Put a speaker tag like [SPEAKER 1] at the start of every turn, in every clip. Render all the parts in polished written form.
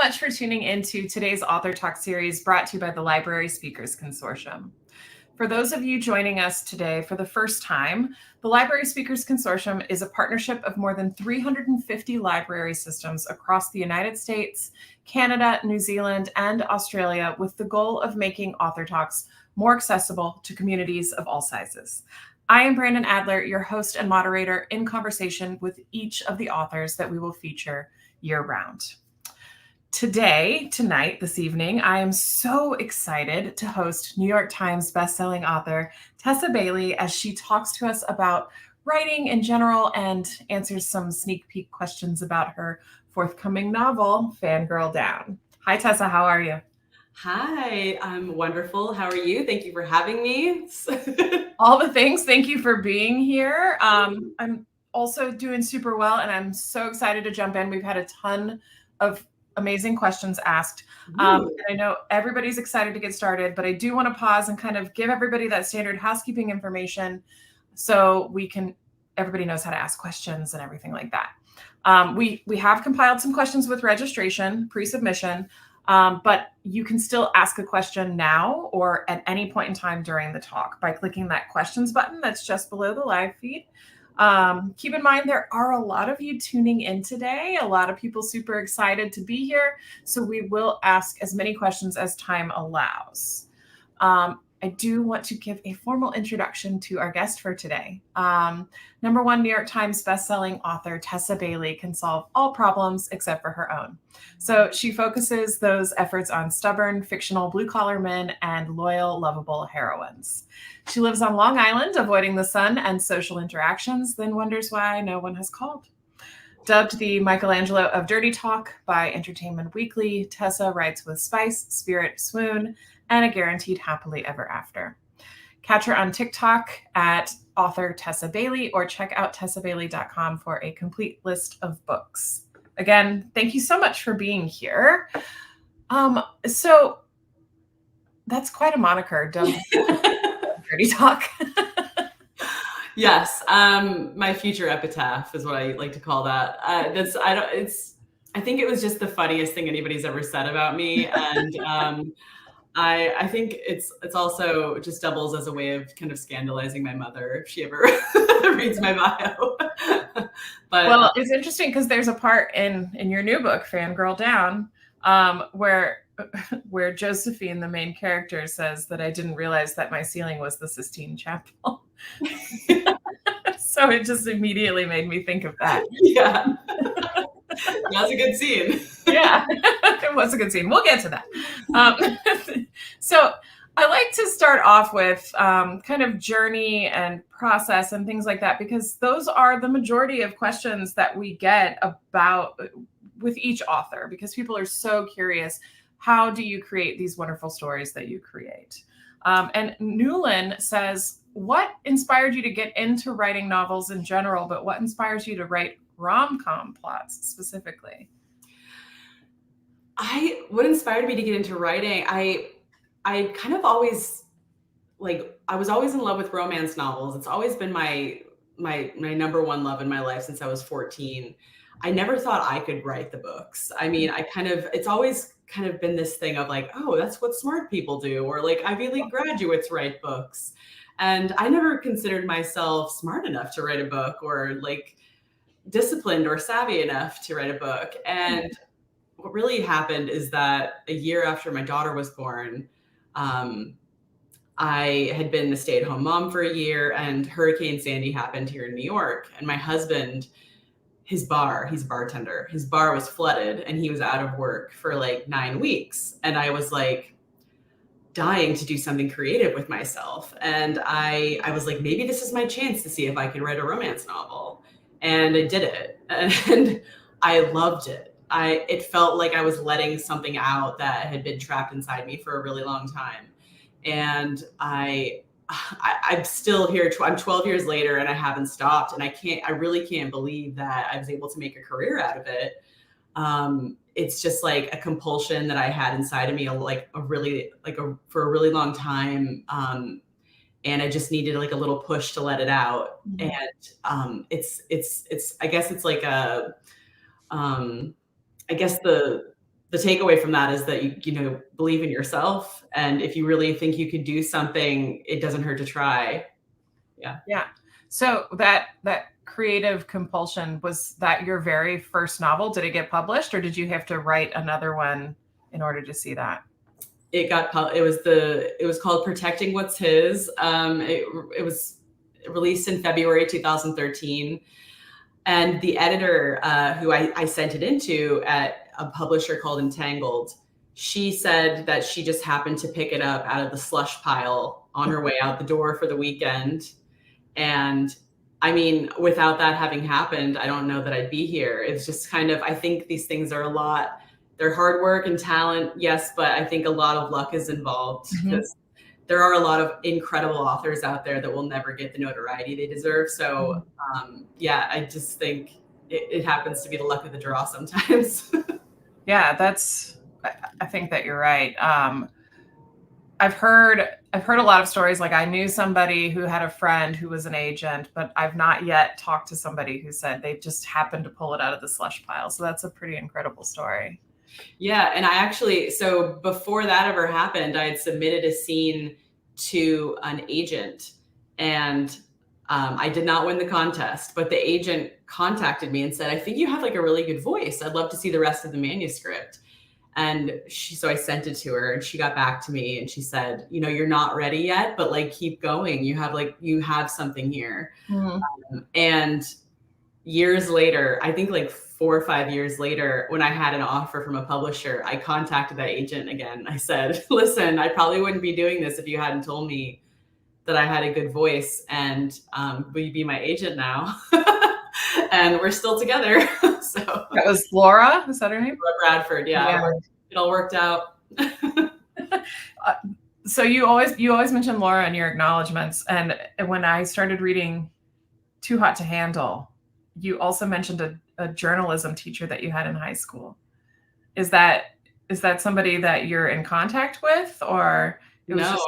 [SPEAKER 1] much for tuning into today's Author Talk series brought to you by the Library Speakers Consortium. For those of you joining us today for the first time, the Library Speakers Consortium is a partnership of more than 350 library systems across the United States, Canada, New Zealand, and Australia, with the goal of making Author Talks more accessible to communities of all sizes. I am Brandon Adler, your host and moderator in conversation with each of the authors that we will feature year-round. Tonight, this evening, I am so excited to host New York Times bestselling author Tessa Bailey as she talks to us about writing in general and answers some sneak peek questions about her forthcoming novel, Fangirl Down. Hi, Tessa. How are you?
[SPEAKER 2] Hi, I'm wonderful. How are you? Thank you for having me.
[SPEAKER 1] All the things. Thank you for being here. I'm also doing super well, and I'm so excited to jump in. We've had a ton of amazing questions asked. And I know everybody's excited to get started, but I do want to pause and kind of give everybody that standard housekeeping information so everybody knows how to ask questions and everything like that. We have compiled some questions with registration, pre-submission, but you can still ask a question now or at any point in time during the talk by clicking that questions button that's just below the live feed. Keep in mind, there are a lot of you tuning in today, a lot of people super excited to be here. So we will ask as many questions as time allows. I do want to give a formal introduction to our guest for today. Number one New York Times bestselling author Tessa Bailey can solve all problems except for her own. So she focuses those efforts on stubborn, fictional blue-collar men and loyal, lovable heroines. She lives on Long Island, avoiding the sun and social interactions, then wonders why no one has called. Dubbed the Michelangelo of Dirty Talk by Entertainment Weekly, Tessa writes with spice, spirit, swoon, and a guaranteed happily ever after. Catch her on TikTok at author Tessa Bailey, or check out tessabailey.com for a complete list of books. Again, thank you so much for being here. So that's quite a moniker, dubbed Dirty Talk.
[SPEAKER 2] Yes, my future epitaph is what I like to call that. I think it was just the funniest thing anybody's ever said about me, and I think it's also just doubles as a way of kind of scandalizing my mother if she ever reads my bio.
[SPEAKER 1] But it's interesting because there's a part in your new book, Fangirl Down, where Josephine, the main character, says that I didn't realize that my ceiling was the Sistine Chapel. So it just immediately made me think of that.
[SPEAKER 2] Yeah. That's a good scene.
[SPEAKER 1] Yeah, it was a good scene. We'll get to that. So I like to start off with kind of journey and process and things like that, because those are the majority of questions that we get about with each author, because people are so curious. How do you create these wonderful stories that you create? And Newlin says, what inspired you to get into writing novels in general, but what inspires you to write rom-com plots specifically?
[SPEAKER 2] What inspired me to get into writing, I kind of always, I was always in love with romance novels. It's always been my number one love in my life since I was 14. I never thought I could write the books. I mean, it's always kind of been this thing of like, oh, that's what smart people do, or like Ivy League graduates write books. And I never considered myself smart enough to write a book, or like disciplined or savvy enough to write a book. And what really happened is that a year after my daughter was born, I had been a stay-at-home mom for a year, and Hurricane Sandy happened here in New York. And my husband, he's a bartender, his bar was flooded and he was out of work for like 9 weeks. And I was like dying to do something creative with myself. And I was like, maybe this is my chance to see if I could write a romance novel. And I did it, and I loved it. It felt like I was letting something out that had been trapped inside me for a really long time. And I'm still here. I'm 12 years later and I haven't stopped. And I really can't believe that I was able to make a career out of it. It's just like a compulsion that I had inside of me, for a really long time. And I just needed like a little push to let it out. Mm-hmm. And I guess it's like I guess the the takeaway from that is that you believe in yourself, and if you really think you could do something, it doesn't hurt to try.
[SPEAKER 1] Yeah. So that creative compulsion, was that your very first novel? Did it get published, or did you have to write another one in order to see that?
[SPEAKER 2] It was called Protecting What's His. It was released in February 2013. And the editor who I sent it into at a publisher called Entangled, she said that she just happened to pick it up out of the slush pile on her way out the door for the weekend. And I mean, without that having happened, I don't know that I'd be here. It's just kind of, I think these things are they're hard work and talent, yes, but I think a lot of luck is involved, because there are a lot of incredible authors out there that will never get the notoriety they deserve. So I just think it happens to be the luck of the draw sometimes.
[SPEAKER 1] Yeah, I think that you're right. I've heard a lot of stories. Like, I knew somebody who had a friend who was an agent, but I've not yet talked to somebody who said they just happened to pull it out of the slush pile. So that's a pretty incredible story.
[SPEAKER 2] Yeah. And so before that ever happened, I had submitted a scene to an agent, and I did not win the contest, but the agent contacted me and said, I think you have like a really good voice. I'd love to see the rest of the manuscript. And so I sent it to her, and she got back to me and she said, you're not ready yet, but like, keep going. You have something here. And years later, I think like 4 or 5 years later, when I had an offer from a publisher, I contacted that agent again. I said, listen, I probably wouldn't be doing this if you hadn't told me that I had a good voice, and will you be my agent now? And we're still together. So
[SPEAKER 1] that was Laura. Is that her name?
[SPEAKER 2] Laura Bradford. Yeah. It all worked out.
[SPEAKER 1] So you always mention Laura in your acknowledgments. And when I started reading Too Hot to Handle, you also mentioned a journalism teacher that you had in high school. Is that somebody that you're in contact with, or?
[SPEAKER 2] No,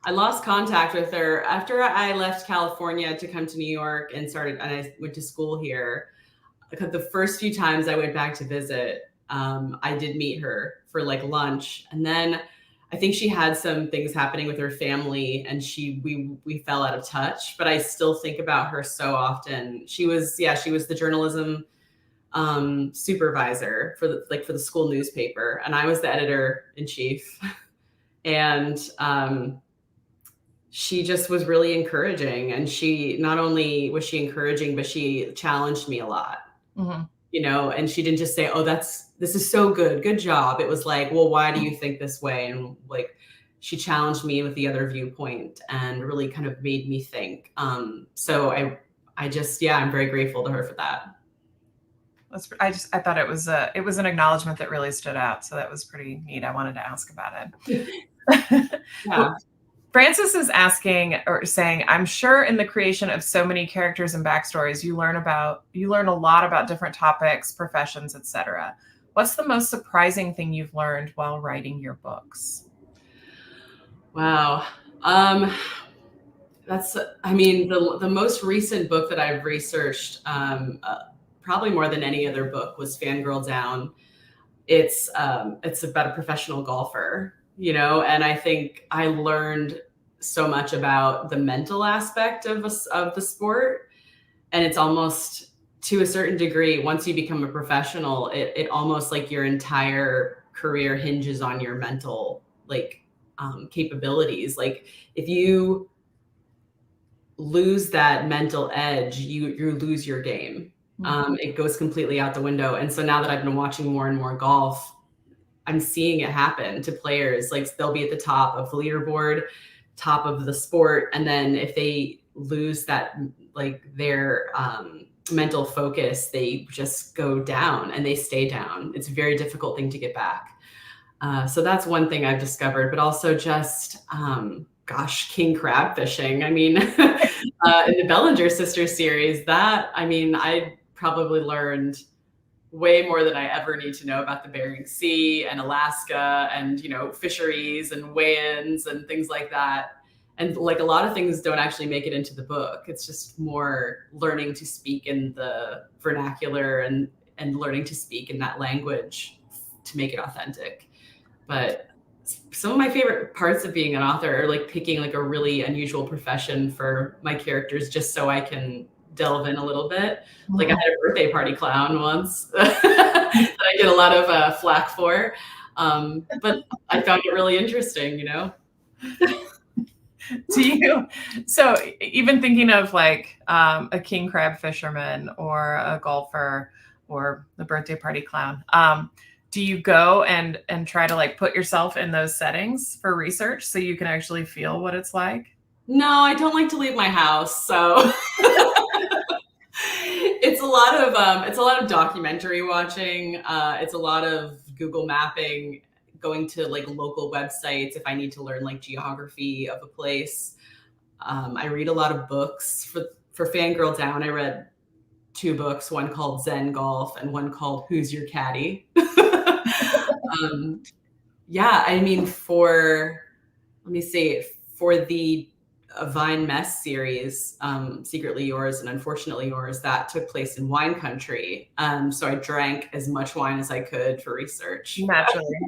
[SPEAKER 2] I lost contact with her after I left California to come to New York and I went to school here. The first few times I went back to visit, I did meet her for like lunch, and then I think she had some things happening with her family, and we fell out of touch. But I still think about her so often. She was the journalism supervisor for the school newspaper, and I was the editor in chief. And she just was really encouraging, and she not only was she encouraging, but she challenged me a lot. And she didn't just say, oh, this is so good job. It was like, well, why do you think this way? And like, she challenged me with the other viewpoint and really kind of made me think. So I'm very grateful to her for that.
[SPEAKER 1] I thought it was an acknowledgement that really stood out. So that was pretty neat. I wanted to ask about it.
[SPEAKER 2] Yeah.
[SPEAKER 1] Francis is asking or saying, I'm sure in the creation of so many characters and backstories, you learn a lot about different topics, professions, etc. What's the most surprising thing you've learned while writing your books?
[SPEAKER 2] Wow. The most recent book that I've researched, probably more than any other book, was Fangirl Down. It's about a professional golfer, and I think I learned so much about the mental aspect of the sport. And it's almost, to a certain degree, once you become a professional, it almost like your entire career hinges on your mental capabilities. Like, if you lose that mental edge, you lose your game. It goes completely out the window. And so now that I've been watching more and more golf, I'm seeing it happen to players. Like, they'll be at the top of the leaderboard, top of the sport, and then if they lose that, their mental focus, they just go down and they stay down. It's a very difficult thing to get back. So that's one thing I've discovered, but also just, king crab fishing. I mean, in the Bellinger Sisters series, I probably learned way more than I ever need to know about the Bering Sea and Alaska and, fisheries and weigh-ins and things like that. And like, a lot of things don't actually make it into the book. It's just more learning to speak in the vernacular and learning to speak in that language to make it authentic. But some of my favorite parts of being an author are like picking like a really unusual profession for my characters, just so I can delve in a little bit. Like I had a birthday party clown once that I get a lot of flack for, but I found it really interesting, you know.
[SPEAKER 1] So even thinking of like a king crab fisherman or a golfer or the birthday party clown, do you go and try to like put yourself in those settings for research so you can actually feel what it's like?
[SPEAKER 2] No, I don't like to leave my house, so it's a lot of documentary watching. It's a lot of Google mapping, going to like local websites if I need to learn like geography of a place. I read a lot of books. For Fangirl Down, I read 2 books, one called Zen Golf and one called Who's Your Caddy? Yeah, I mean, for the Vine Mess series, Secretly Yours and Unfortunately Yours, that took place in wine country. So I drank as much wine as I could for research.
[SPEAKER 1] Naturally.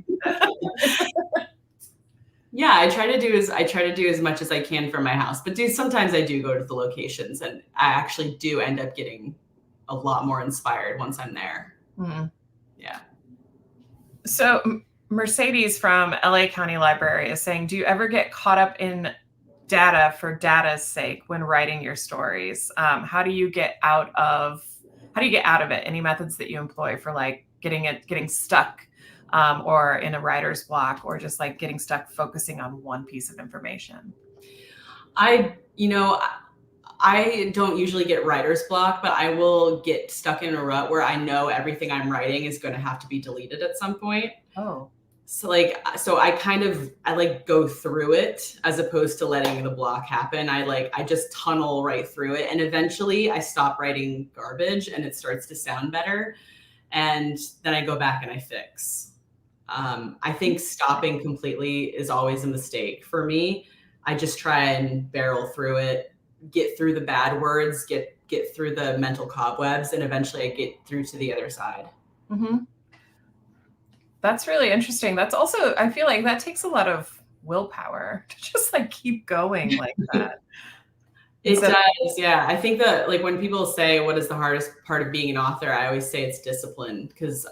[SPEAKER 2] Yeah, I try to do as much as I can from my house, but sometimes I do go to the locations, and I actually do end up getting a lot more inspired once I'm there.
[SPEAKER 1] Mm-hmm.
[SPEAKER 2] Yeah.
[SPEAKER 1] So Mercedes from LA County Library is saying, do you ever get caught up in data for data's sake when writing your stories? How do you get out of it? Any methods that you employ for like getting stuck or in a writer's block, or just like getting stuck focusing on one piece of information?
[SPEAKER 2] I don't usually get writer's block, but I will get stuck in a rut where I know everything I'm writing is going to have to be deleted at some point.
[SPEAKER 1] Oh.
[SPEAKER 2] So I go through it as opposed to letting the block happen. I just tunnel right through it, and eventually I stop writing garbage and it starts to sound better. And then I go back and I fix. I think stopping completely is always a mistake for me. I just try and barrel through it, get through the bad words, get through the mental cobwebs, and eventually I get through to the other side.
[SPEAKER 1] Mm-hmm. That's really interesting. That's also, I feel like that takes a lot of willpower to just like keep going like that.
[SPEAKER 2] It does, yeah. I think that like when people say what is the hardest part of being an author, I always say it's discipline, because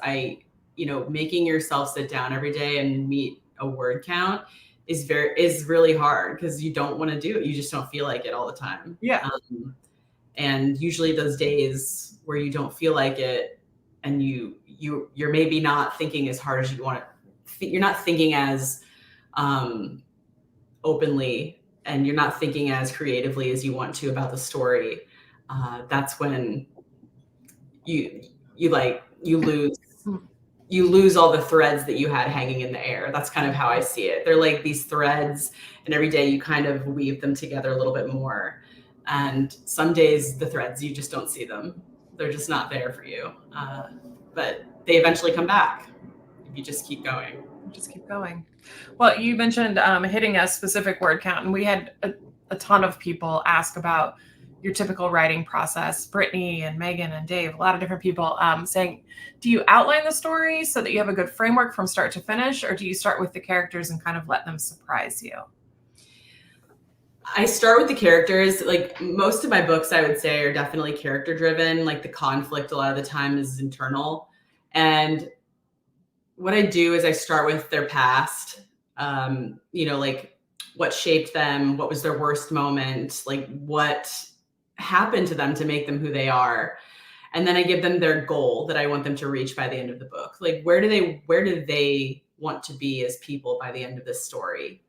[SPEAKER 2] making yourself sit down every day and meet a word count is really hard, because you don't want to do it. You just don't feel like it all the time.
[SPEAKER 1] Yeah.
[SPEAKER 2] And usually those days where you don't feel like it, and you're maybe not thinking as hard as you want to, you're not thinking as openly, and you're not thinking as creatively as you want to about the story. That's when you lose all the threads that you had hanging in the air. That's kind of how I see it. They're like these threads, and every day you kind of weave them together a little bit more. And some days the threads, you just don't see them. They're just not there for you. But they eventually come back if you just keep going.
[SPEAKER 1] Well, you mentioned hitting a specific word count, and we had a ton of people ask about your typical writing process. Brittany and Megan and Dave, a lot of different people saying, do you outline the story so that you have a good framework from start to finish, or do you start with the characters and kind of let them surprise you?
[SPEAKER 2] I start with the characters. Like most of my books, I would say, are definitely character driven. Like the conflict a lot of the time is internal. And what I do is I start with their past, like what shaped them, what was their worst moment, like what happened to them to make them who they are. And then I give them their goal that I want them to reach by the end of the book. Like where do they want to be as people by the end of this story?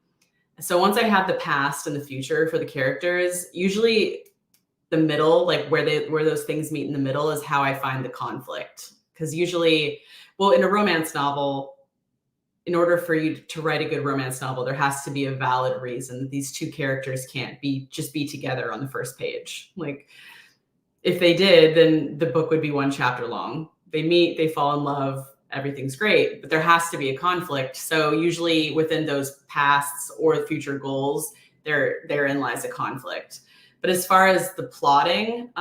[SPEAKER 2] So once I have the past and the future for the characters, usually the middle, like where those things meet in the middle, is how I find the conflict. Because usually, in a romance novel, in order for you to write a good romance novel, there has to be a valid reason that these two characters can't just be together on the first page. Like if they did, then the book would be 1 chapter long. They meet, they fall in love, everything's great, but there has to be a conflict. So usually within those pasts or future goals, therein lies a conflict. But as far as the plotting,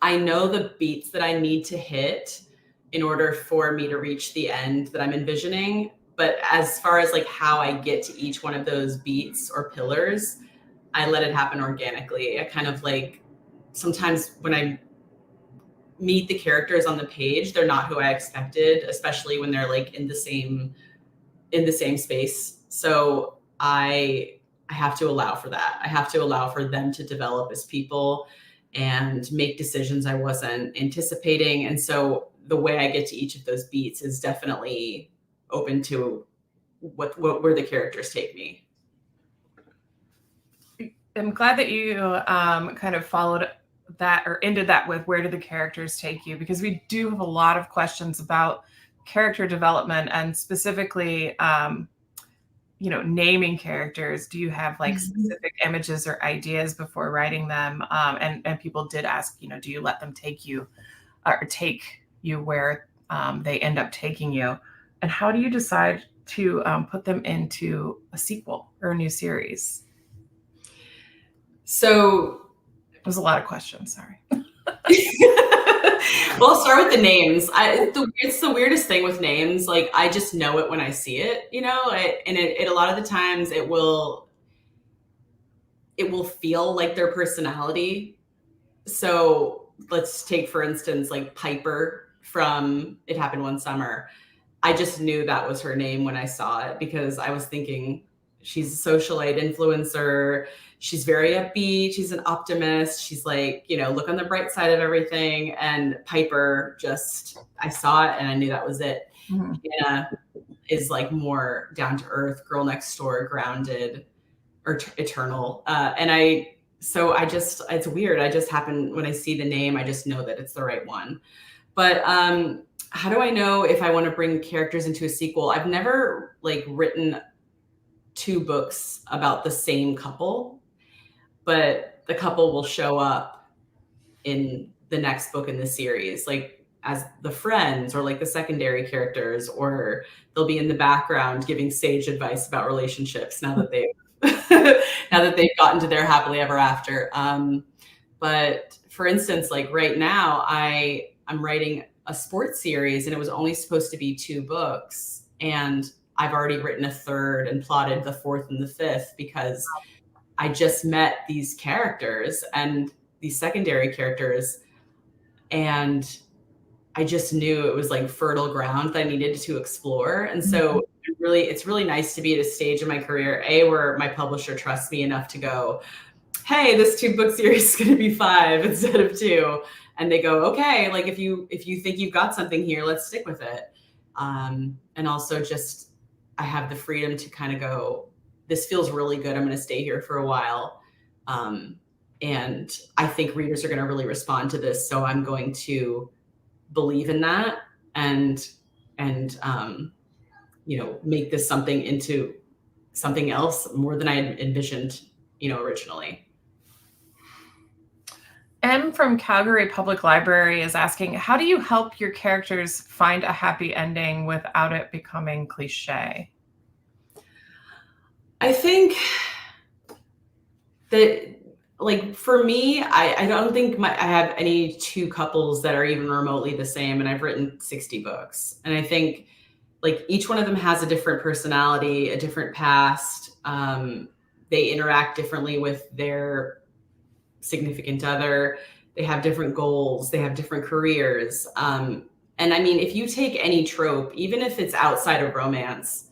[SPEAKER 2] I know the beats that I need to hit in order for me to reach the end that I'm envisioning. But as far as like how I get to each one of those beats or pillars, I let it happen organically. I kind of like, sometimes when I meet the characters on the page, they're not who I expected, especially when they're like in the same space. So I have to allow for that. I have to allow for them to develop as people and make decisions I wasn't anticipating. And so the way I get to each of those beats is definitely open to where the characters take me.
[SPEAKER 1] I'm glad that you kind of followed that or ended that with where do the characters take you, because we do have a lot of questions about character development and specifically naming characters. Do you have like specific images or ideas before writing them? And people did ask, do you let them take you or take you where they end up taking you? And how do you decide to put them into a sequel or a new series?
[SPEAKER 2] So
[SPEAKER 1] there's a lot of questions. Sorry.
[SPEAKER 2] Well, I'll start with the names. It's the weirdest thing with names. Like, I just know it when I see it, and a lot of the times it will feel like their personality. So let's take, for instance, like Piper from It Happened One Summer. I just knew that was her name when I saw it, because I was thinking she's a socialite influencer. She's very upbeat. She's an optimist. She's like, look on the bright side of everything. And Piper, I saw it and I knew that was it.
[SPEAKER 1] Mm-hmm.
[SPEAKER 2] Anna is like more down to earth, girl next door, grounded, or eternal. It's weird. I just happen, when I see the name, I just know that it's the right one. But how do I know if I want to bring characters into a sequel? I've never like written 2 books about the same couple, but the couple will show up in the next book in the series, like as the friends or like the secondary characters, or they'll be in the background giving sage advice about relationships now that they've gotten to their happily ever after. But for instance, like right now, I'm writing a sports series, and it was only supposed to be 2 books, and I've already written a 3rd and plotted the 4th and the 5th, because I just met these characters and these secondary characters, and I just knew it was like fertile ground that I needed to explore. And so it's really nice to be at a stage in my career, where my publisher trusts me enough to go, hey, this 2-book series is going to be 5 instead of 2. And they go, okay, like if you think you've got something here, let's stick with it. And also just, I have the freedom to kind of go, this feels really good. I'm going to stay here for a while. And I think readers are going to really respond to this. So I'm going to believe in that and make this something into something else more than I had envisioned, originally.
[SPEAKER 1] M from Calgary Public Library is asking, how do you help your characters find a happy ending without it becoming cliche?
[SPEAKER 2] I think that, like, for me, I don't think I have any 2 couples that are even remotely the same, and I've written 60 books. And I think like each one of them has a different personality, a different past. They interact differently with their significant other. They have different goals. They have different careers. And I mean, if you take any trope, even if it's outside of romance,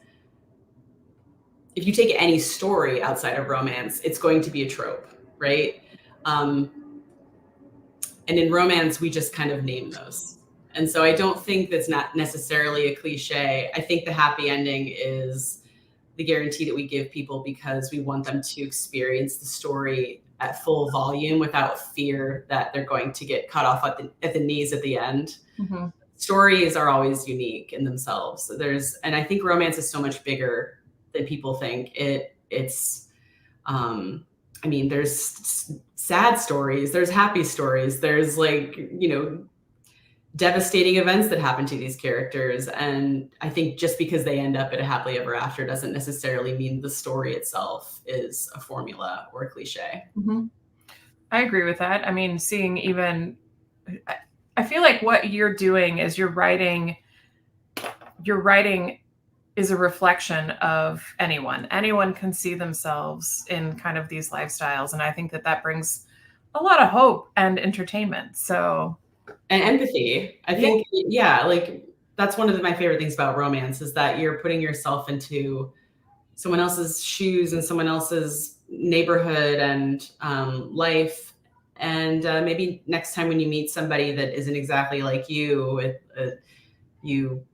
[SPEAKER 2] if you take any story outside of romance, it's going to be a trope, right? And in romance, we just kind of name those. And so I don't think that's not necessarily a cliche. I think the happy ending is the guarantee that we give people because we want them to experience the story at full volume without fear that they're going to get cut off at the knees at the end.
[SPEAKER 1] Mm-hmm.
[SPEAKER 2] Stories are always unique in themselves. And I think romance is so much bigger than people think. I mean, there's sad stories, there's happy stories, there's like, devastating events that happen to these characters. And I think just because they end up at a happily ever after doesn't necessarily mean the story itself is a formula or a cliche.
[SPEAKER 1] Mm-hmm. I agree with that. I mean, seeing even, I feel like what you're doing is your writing is a reflection of anyone. Anyone can see themselves in kind of these lifestyles. And I think that brings a lot of hope and entertainment. So,
[SPEAKER 2] and empathy. I think, yeah, like that's one of my favorite things about romance is that you're putting yourself into someone else's shoes and someone else's neighborhood and life. And maybe next time when you meet somebody that isn't exactly like you, you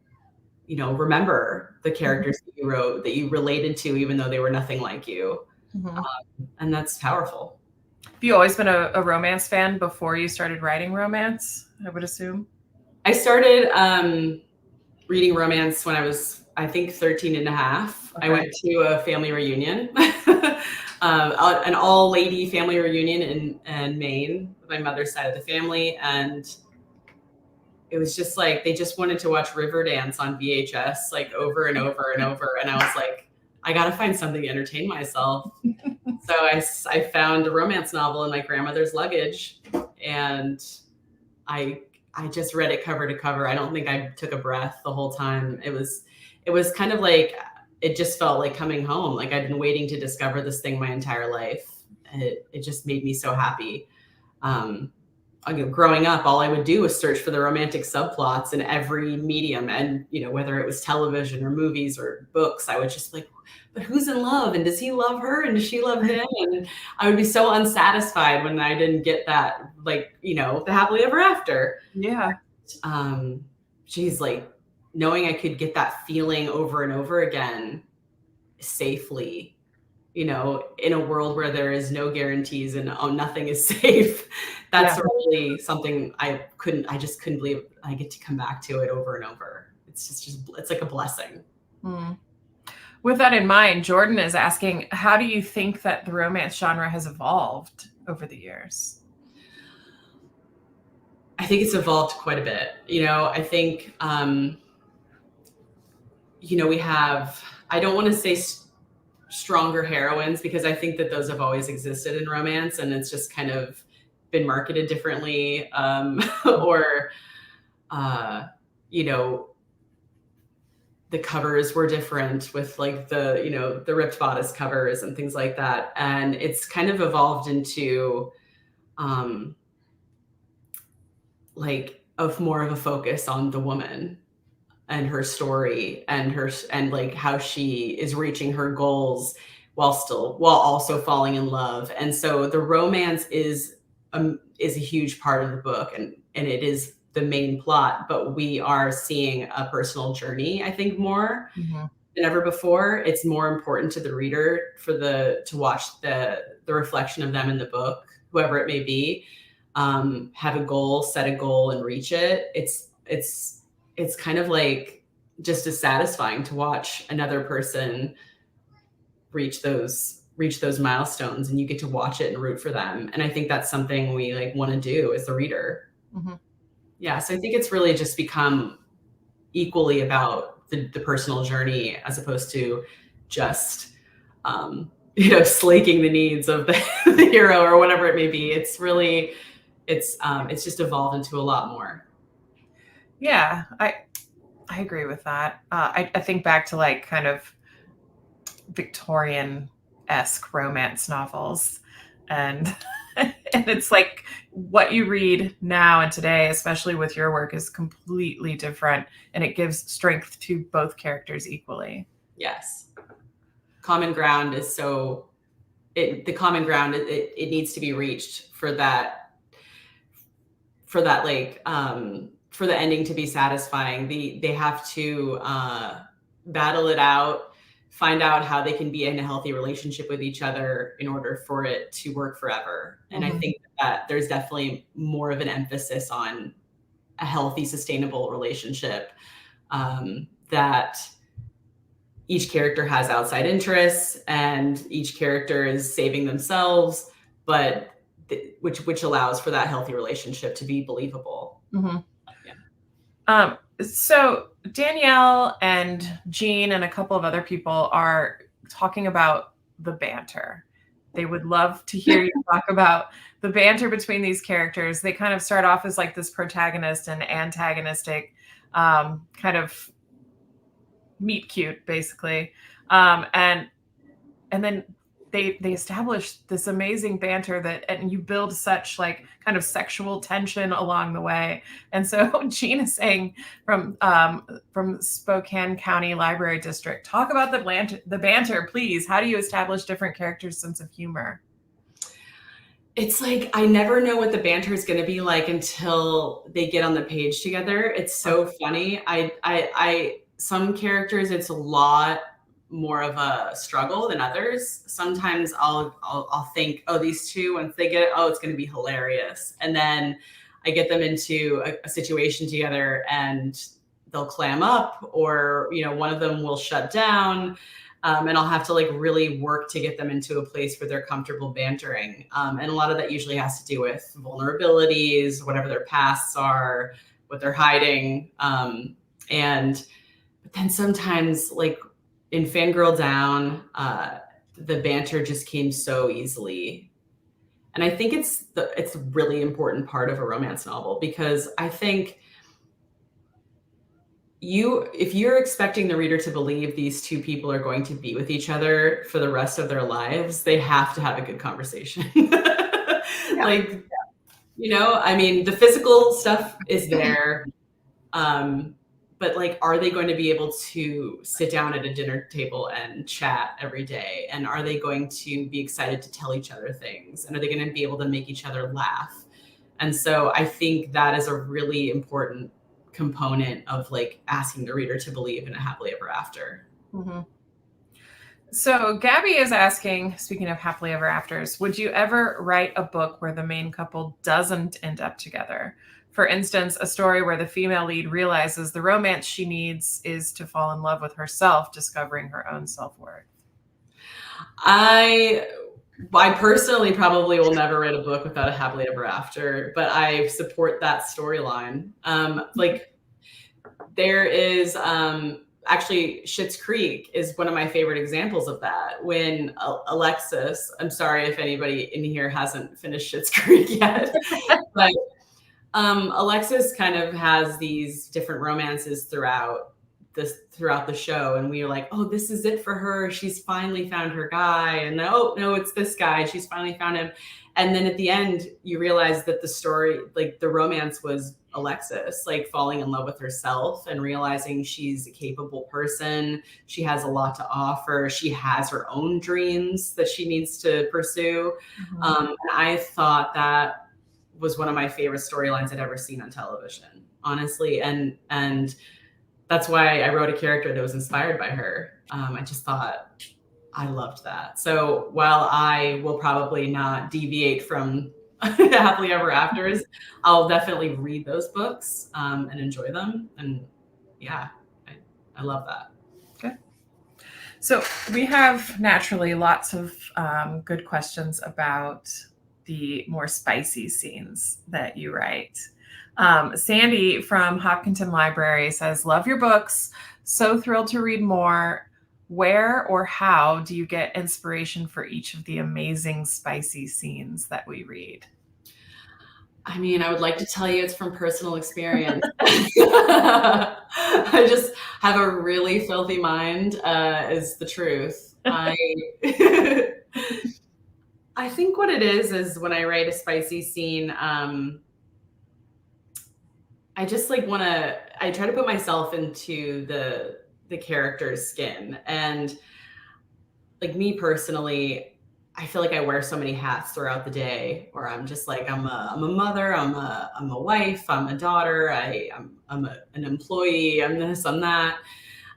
[SPEAKER 2] know, remember the characters that you wrote that you related to, even though they were nothing like you. And that's powerful.
[SPEAKER 1] Have you always been a romance fan before you started writing romance, I would assume?
[SPEAKER 2] I started reading romance when I was, I think, 13 and a half.
[SPEAKER 1] Okay.
[SPEAKER 2] I went to a family reunion, an all-lady family reunion in Maine, with my mother's side of the family. And it was just like, they just wanted to watch Riverdance on VHS, like over and over and over. And I was like, I got to find something to entertain myself. So I found a romance novel in my grandmother's luggage, and I just read it cover to cover. I don't think I took a breath the whole time. It was kind of like, it just felt like coming home. Like I'd been waiting to discover this thing my entire life. And it just made me so happy. Growing up, all I would do was search for the romantic subplots in every medium. And, you know, whether it was television or movies or books, I would just like, but who's in love? And does he love her? And does she love him? And I would be so unsatisfied when I didn't get that, like, you know, the happily ever after.
[SPEAKER 1] Yeah.
[SPEAKER 2] Geez, like knowing I could get that feeling over and over again safely, you know, in a world where there is no guarantees and nothing is safe. That's really something I just couldn't believe I get to come back to it over and over. It's it's like a blessing.
[SPEAKER 1] With that in mind, Jordan is asking, how do you think that the romance genre has evolved over the years?
[SPEAKER 2] I think it's evolved quite a bit. You know, I think, you know, we have, I don't want to say stronger heroines, because I think that those have always existed in romance, and it's just kind of been marketed differently, or you know, the covers were different with like the, you know, the ripped bodice covers and things like that, and it's kind of evolved into like of more of a focus on the woman and her story and like how she is reaching her goals while also falling in love. And so the romance is a huge part of the book, and it is the main plot, but we are seeing a personal journey, I think, more than ever before. It's more important to the reader to watch the reflection of them in the book, whoever it may be. Have a goal, set a goal, and reach it. It's kind of like just as satisfying to watch another person reach those milestones, and you get to watch it and root for them. And I think that's something we like want to do as the reader. Yeah. So I think it's really just become equally about the personal journey, as opposed to just, you know, slaking the needs of the hero or whatever it may be. It's really, it's just evolved into a lot more.
[SPEAKER 1] Yeah, I agree with that. I think back to like kind of Victorian-esque romance novels, and and it's like what you read now and today, especially with your work, is completely different, and it gives strength to both characters equally.
[SPEAKER 2] Yes. Common ground is the common ground, it needs to be reached for that like, for the ending to be satisfying. They have to battle it out, find out how they can be in a healthy relationship with each other in order for it to work forever. And I think that there's definitely more of an emphasis on a healthy, sustainable relationship, that each character has outside interests and each character is saving themselves, but which allows for that healthy relationship to be believable.
[SPEAKER 1] So Danielle and Jean and a couple of other people are talking about the banter they would love to hear you talk about the banter between these characters. They kind of start off as like this protagonist and antagonistic kind of meet cute, basically. And then they establish this amazing banter and you build such like kind of sexual tension along the way. And so Jean is saying from Spokane County Library District, talk about the banter, please. How do you establish different characters' sense of humor?
[SPEAKER 2] It's like, I never know what the banter is going to be like until they get on the page together. It's so funny. Some characters, it's a lot more of a struggle than others. Sometimes I'll think, oh, these two, once they get it, oh, it's going to be hilarious. And then I get them into a situation together and they'll clam up, or, one of them will shut down. And I'll have to like really work to get them into a place where they're comfortable bantering. And a lot of that usually has to do with vulnerabilities, whatever their pasts are, what they're hiding. But then sometimes, like in Fangirl Down, the banter just came so easily. And I think it's a really important part of a romance novel, because I think if you're expecting the reader to believe these two people are going to be with each other for the rest of their lives, they have to have a good conversation. Like, I mean, the physical stuff is there. But like, are they going to be able to sit down at a dinner table and chat every day? And are they going to be excited to tell each other things? And are they going to be able to make each other laugh? And so I think that is a really important component of like asking the reader to believe in a happily ever after.
[SPEAKER 1] Mm-hmm. So Gabby is asking, speaking of happily ever afters, would you ever write a book where the main couple doesn't end up together? For instance, a story where the female lead realizes the romance she needs is to fall in love with herself, discovering her own self-worth.
[SPEAKER 2] I personally probably will never write a book without a happily ever after, but I support that storyline. Like there is actually Schitt's Creek is one of my favorite examples of that. When Alexis, I'm sorry if anybody in here hasn't finished Schitt's Creek yet, but Alexis kind of has these different romances throughout the show, and we were like, oh, this is it for her. She's finally found her guy. And oh no, it's this guy. She's finally found him. And then at the end, you realize that the story, like the romance was Alexis, like falling in love with herself and realizing she's a capable person. She has a lot to offer. She has her own dreams that she needs to pursue. Mm-hmm. And I thought that was one of my favorite storylines I'd ever seen on television, honestly. And that's why I wrote a character that was inspired by her. I just thought I loved that. So while I will probably not deviate from happily ever afters, I'll definitely read those books and enjoy them. And yeah, I love that.
[SPEAKER 1] Okay. So we have naturally lots of good questions about the more spicy scenes that you write. Sandy from Hopkinton Library says, love your books. So thrilled to read more. Where or how do you get inspiration for each of the amazing spicy scenes that we read?
[SPEAKER 2] I mean, I would like to tell you it's from personal experience. I just have a really filthy mind, is the truth. I think what it is when I write a spicy scene, I just like I try to put myself into the character's skin. And like me personally, I feel like I wear so many hats throughout the day, where I'm just like, I'm a mother, I'm a wife, I'm a daughter, I'm an employee, I'm this, I'm that.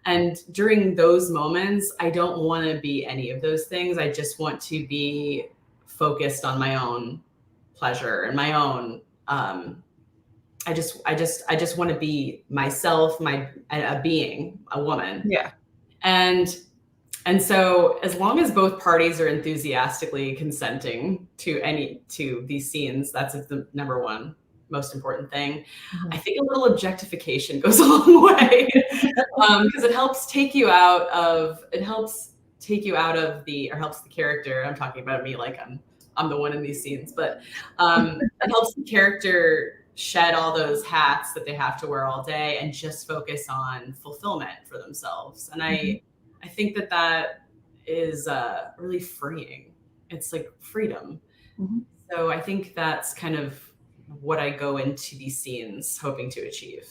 [SPEAKER 2] And during those moments, I don't want to be any of those things. I just want to be focused on my own pleasure and my own, I just want to be myself, a being, a woman.
[SPEAKER 1] Yeah.
[SPEAKER 2] And so as long as both parties are enthusiastically consenting to these scenes, that's the number one most important thing. Mm-hmm. I think a little objectification goes a long way, because it helps take you out of, it helps take you out of or helps the character. I'm talking about me like I'm the one in these scenes, but it helps the character shed all those hats that they have to wear all day and just focus on fulfillment for themselves. And I think that is really freeing. It's like freedom. So I think that's kind of what I go into these scenes hoping to achieve.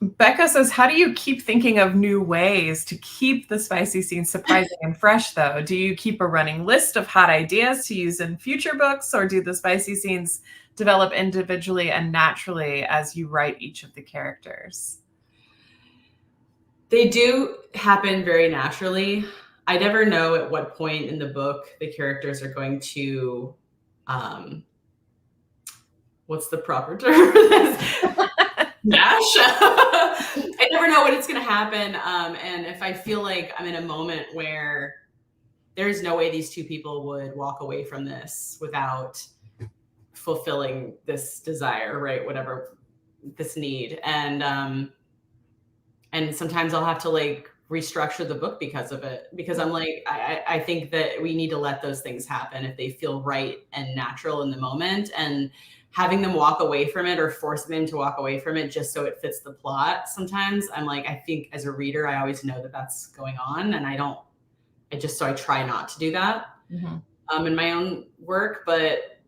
[SPEAKER 1] Becca says, how do you keep thinking of new ways to keep the spicy scenes surprising and fresh, though? Do you keep a running list of hot ideas to use in future books, or do the spicy scenes develop individually and naturally as you write each of the characters?
[SPEAKER 2] They do happen very naturally. I never know at what point in the book the characters are going to, what's the proper term for this? Dash. I never know when it's going to happen. And if I feel like I'm in a moment where there's no way these two people would walk away from this without fulfilling this desire, right? Whatever this need. And sometimes I'll have to like restructure the book because of it, because I'm like, I think that we need to let those things happen if they feel right and natural in the moment, and having them walk away from it or forcing them to walk away from it just so it fits the plot. Sometimes I'm like, I think as a reader, I always know that that's going on, and so I try not to do that in my own work. But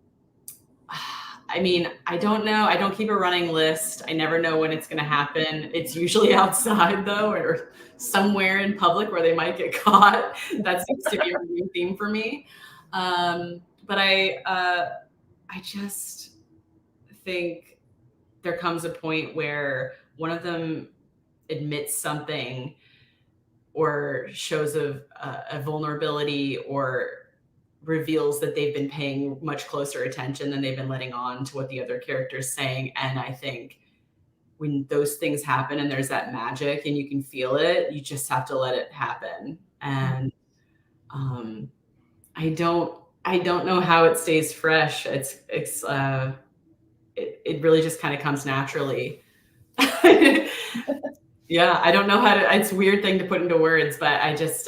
[SPEAKER 2] I mean, I don't know. I don't keep a running list. I never know when it's going to happen. It's usually outside though, or somewhere in public where they might get caught. That seems to be a new theme for me. But I just think there comes a point where one of them admits something or shows a vulnerability or reveals that they've been paying much closer attention than they've been letting on to what the other character's saying. And I think when those things happen and there's that magic and you can feel it, you just have to let it happen. And I don't know how it stays fresh. It really just kind of comes naturally. Yeah, I don't know how to, it's a weird thing to put into words, but I just,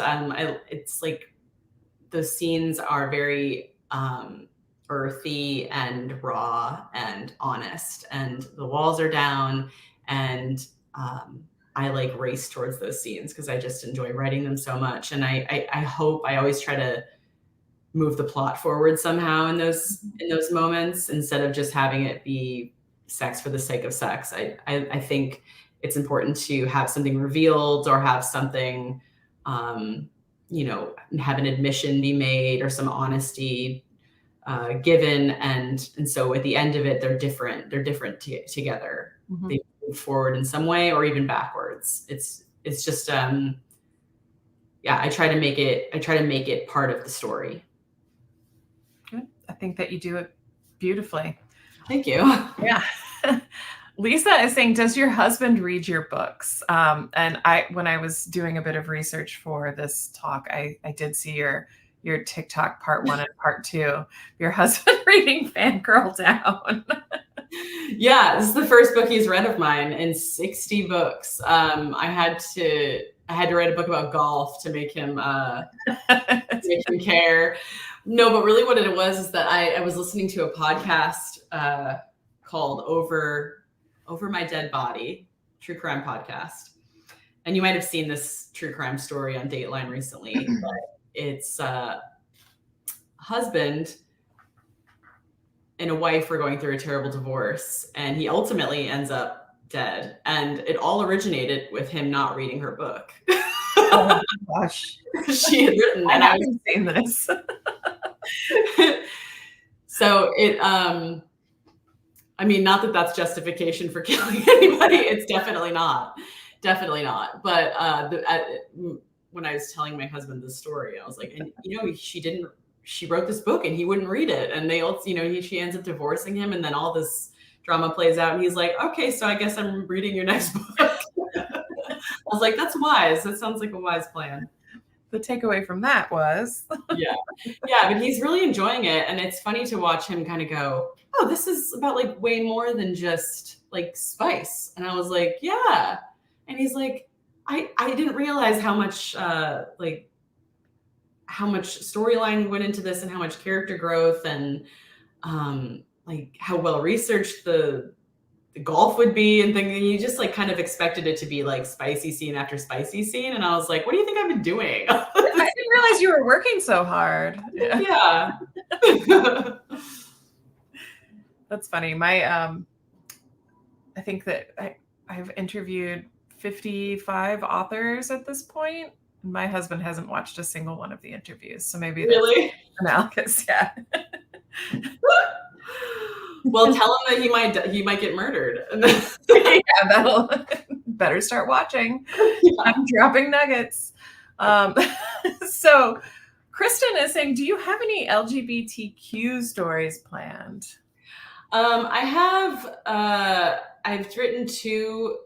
[SPEAKER 2] it's like those scenes are very earthy and raw and honest, and the walls are down, and I like race towards those scenes because I just enjoy writing them so much. And I hope I always try to move the plot forward somehow in those moments, instead of just having it be sex for the sake of sex. I think it's important to have something revealed or have something, have an admission be made or some honesty given. And so at the end of it, they're different together. They move forward in some way or even backwards. It's just, I try to make it part of the story.
[SPEAKER 1] Good. I think that you do it beautifully.
[SPEAKER 2] Thank you.
[SPEAKER 1] Yeah. Lisa is saying, does your husband read your books? And when I was doing a bit of research for this talk, I did see your TikTok part 1 and part 2, your husband reading Fangirl Down.
[SPEAKER 2] Yeah, this is the first book he's read of mine in 60 books. I had to write a book about golf to make him care. No, but really what it was is that I was listening to a podcast called Over My Dead Body, true crime podcast. And you might have seen this true crime story on Dateline recently, but it's a husband and a wife are going through a terrible divorce, and he ultimately ends up dead. And it all originated with him not reading her book.
[SPEAKER 1] Oh my gosh.
[SPEAKER 2] She had written, and I haven't
[SPEAKER 1] seen this.
[SPEAKER 2] So it, I mean, not that that's justification for killing anybody. It's definitely not. But when I was telling my husband this story, I was like, and she wrote this book and he wouldn't read it. And they also, she ends up divorcing him, and then all this drama plays out, and he's like, okay, so I guess I'm reading your next book. I was like, that's wise. That sounds like a wise plan.
[SPEAKER 1] The takeaway from that was
[SPEAKER 2] yeah, but he's really enjoying it, and it's funny to watch him kind of go, oh, this is about like way more than just like spice. And I was like, yeah. And he's like, I didn't realize how much like how much storyline went into this and how much character growth and like how well researched the golf would be and things. And you just like kind of expected it to be like spicy scene after spicy scene. And I was like, what do you think I've been doing?
[SPEAKER 1] I didn't realize you were working so hard.
[SPEAKER 2] Yeah.
[SPEAKER 1] That's funny. My I think that I've interviewed 55 authors at this point. My husband hasn't watched a single one of the interviews, so maybe
[SPEAKER 2] really
[SPEAKER 1] analogous. Yeah.
[SPEAKER 2] Well, tell him that he might get murdered.
[SPEAKER 1] Yeah, that'll better start watching. Yeah. I'm dropping nuggets. So Kristen is saying, do you have any LGBTQ stories planned?
[SPEAKER 2] I've written 2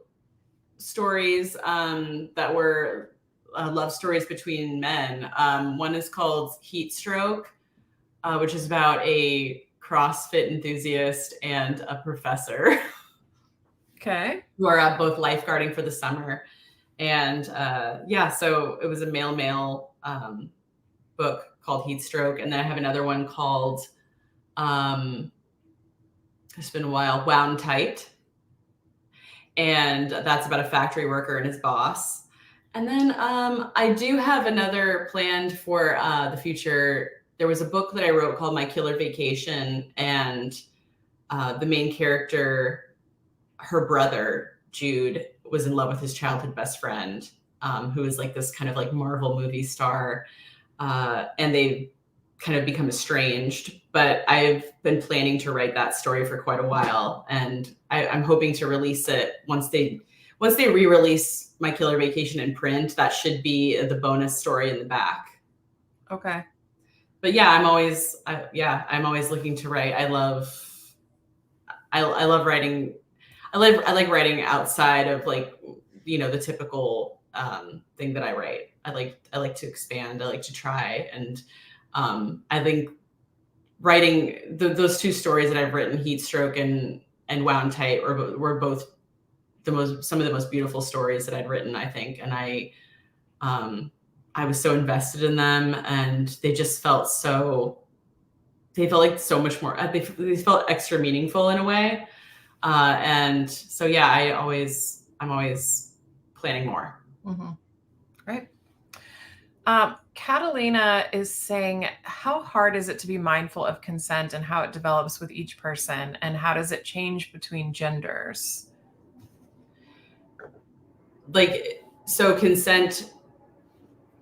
[SPEAKER 2] stories that were love stories between men. One is called Heat Stroke, which is about a CrossFit enthusiast and a professor.
[SPEAKER 1] Okay.
[SPEAKER 2] Who are both lifeguarding for the summer. And so it was a male book called Heat Stroke. And then I have another one called, it's been a while, Wound Tight. And that's about a factory worker and his boss. And then I do have another planned for the future. There was a book that I wrote called My Killer Vacation. And the main character, her brother, Jude, was in love with his childhood best friend, who is like this kind of like Marvel movie star. And they kind of become estranged, but I've been planning to write that story for quite a while. And I'm hoping to release it once they re-release My Killer Vacation in print. That should be the bonus story in the back.
[SPEAKER 1] Okay.
[SPEAKER 2] But yeah, I'm always looking to write. I love writing. I like writing outside of like, the typical thing that I write. I like to expand. I like to try. And I think writing those 2 stories that I've written, Heat Stroke and Wound Tight, were both some of the most beautiful stories that I'd written, I think. And I was so invested in them, and they just felt like so much more. They felt extra meaningful in a way. And so, yeah, I'm always planning more.
[SPEAKER 1] Mm-hmm. Great. Catalina is saying, how hard is it to be mindful of consent and how it develops with each person, and how does it change between genders?
[SPEAKER 2] Like, so consent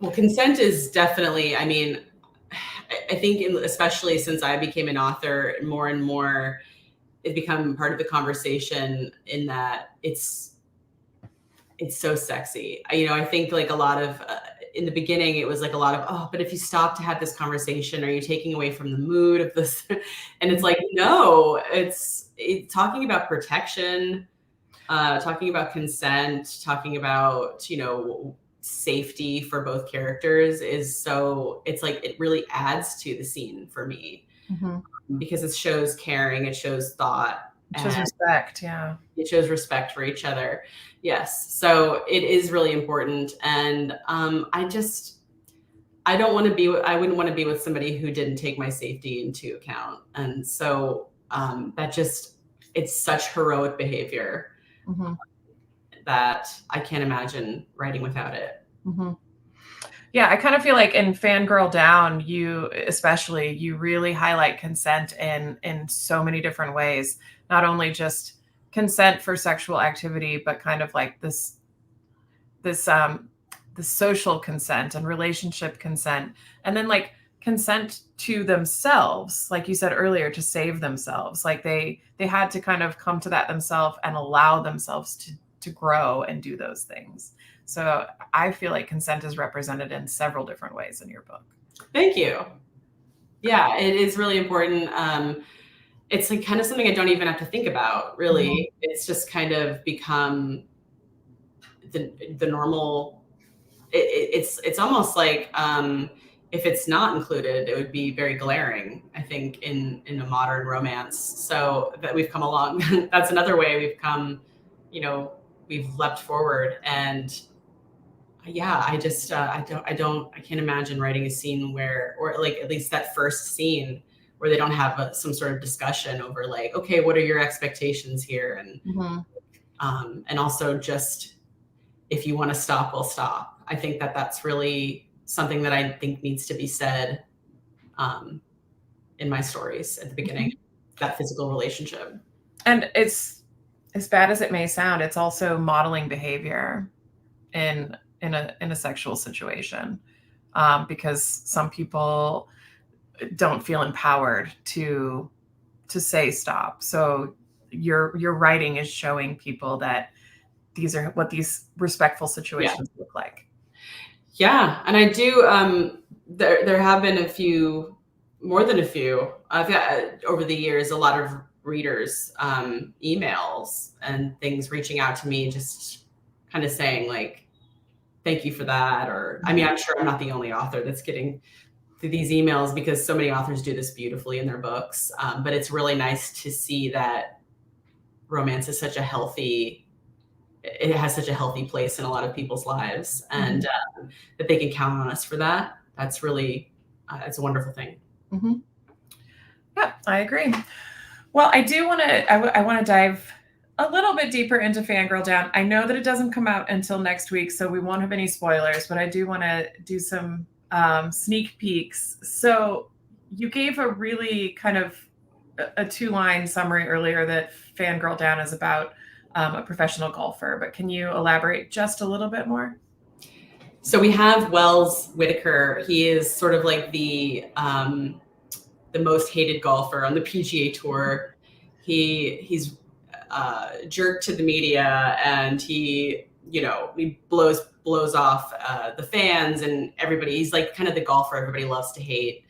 [SPEAKER 2] is definitely, I mean, I think especially since I became an author, more and more it become part of the conversation, in that it's so sexy. I think like a lot of, in the beginning, it was like a lot of, but if you stop to have this conversation, are you taking away from the mood of this? And it's like, no, it's talking about protection, talking about consent, talking about, safety for both characters it's like, it really adds to the scene for me. Mm-hmm. Because it shows caring, it shows thought.
[SPEAKER 1] It shows respect, yeah.
[SPEAKER 2] It shows respect for each other. Yes. So it is really important. And I wouldn't want to be with somebody who didn't take my safety into account. And so it's such heroic behavior. Mm-hmm. That I can't imagine writing without it.
[SPEAKER 1] Mm-hmm. Yeah, I kind of feel like in Fangirl Down, you really highlight consent in so many different ways. Not only just consent for sexual activity, but kind of like this social consent and relationship consent, and then like consent to themselves, like you said earlier, to save themselves. Like they had to kind of come to that themselves and allow themselves to grow and do those things. So I feel like consent is represented in several different ways in your book.
[SPEAKER 2] Thank you. Yeah, it is really important. It's like kind of something I don't even have to think about, really. Mm-hmm. It's just kind of become the normal. It's almost like if it's not included, it would be very glaring, I think, in a modern romance. So that we've come along. That's another way we've come, we've leapt forward. And yeah, I just I can't imagine writing a scene where, or like at least that first scene where they don't have some sort of discussion over like, okay, what are your expectations here, and also just if you want to stop, we'll stop. I think that that's really something that I think needs to be said in my stories at the beginning, that physical relationship.
[SPEAKER 1] And it's, as bad as it may sound, it's also modeling behavior in a sexual situation, because some people don't feel empowered to say stop. So your writing is showing people that these are what these respectful situations look like.
[SPEAKER 2] Yeah, and I do. There have been a few, more than a few. I've got over the years a lot of readers emails and things reaching out to me, just kind of saying like, "Thank you for that," or I mean, I'm sure I'm not the only author that's getting these emails because so many authors do this beautifully in their books. But it's really nice to see that romance is such a healthy. It has such a healthy place in a lot of people's lives, and that they can count on us for that. That's really, it's a wonderful thing.
[SPEAKER 1] Yeah, I agree. Well, I do want to, I want to dive a little bit deeper into Fangirl Down. I know that it doesn't come out until next week, so we won't have any spoilers, but I do want to do some sneak peeks. So you gave a really kind of a 2-line summary earlier that Fangirl Down is about a professional golfer, but can you elaborate just a little bit more?
[SPEAKER 2] So we have Wells Whitaker. He is sort of like the most hated golfer on the PGA Tour. He's jerked to the media, and he blows off the fans and everybody. He's like kind of the golfer everybody loves to hate.